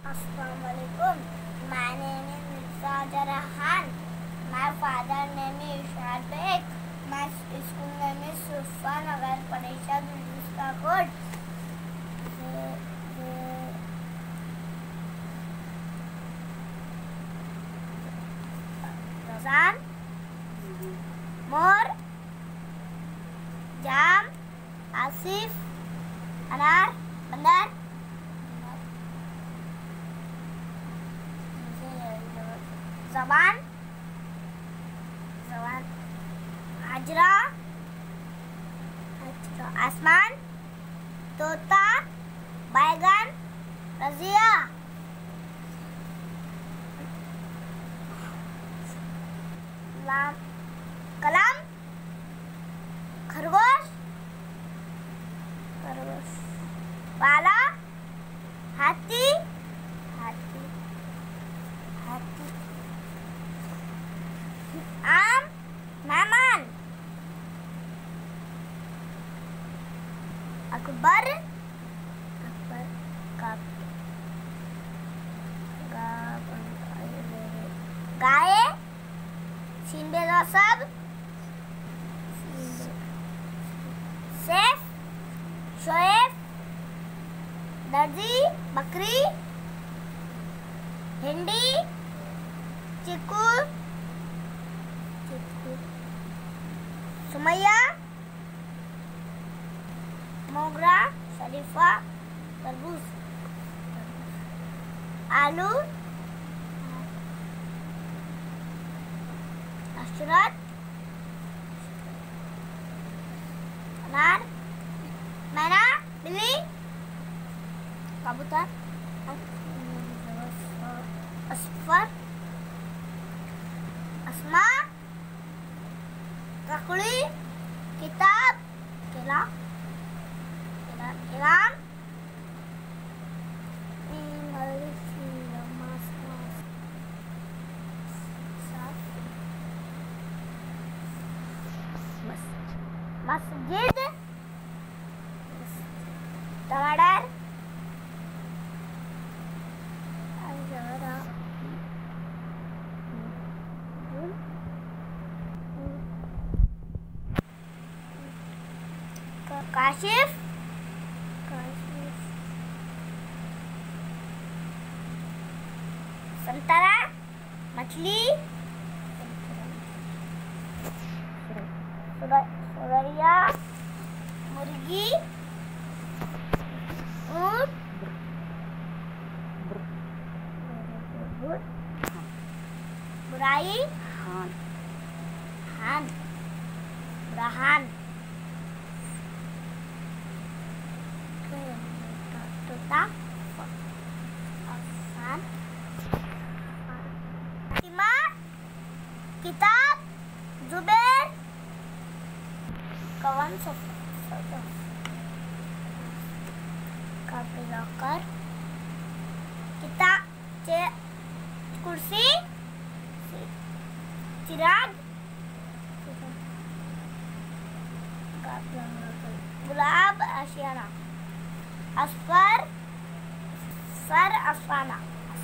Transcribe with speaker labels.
Speaker 1: Assalamualaikum. My name is Mirza Jarahan. My father name is Ishad Beg. My school name is Sufa Nagar Parishad Vista Code. Razan, Mor, Jam, Asif, Anar, Bandar. ज़बान, हाजरा, आसमान, तोता, बैगन, रजिया, कलम, खरगोश, वाला, हाथी, आम, मेहमान, अकबर, गाय, सीन बेदा सब, सेफ, शोएब, दर्जी, बकरी, भिंडी, चिकू, सुमैया, मोगरा, शरीफा, तरबूज, आलू, अशरत, अनार, मैना, बिल्ली, कबूतर, असफर, अस्मा, ककड़ी, किताब, किला, इराम, मस्जिद, टमाटर, काशिफ, संतरा, मछली, सुरैया, मुर्गी, ऊंट, बुराई, हान, बुरहान, तोता, आसान, फातिमा, किताब, जुबैर, कवन, लॉकर, किताब, कुर्सी, चिराग, गुलाब, आशियाना, असफर, सर, अफसाना।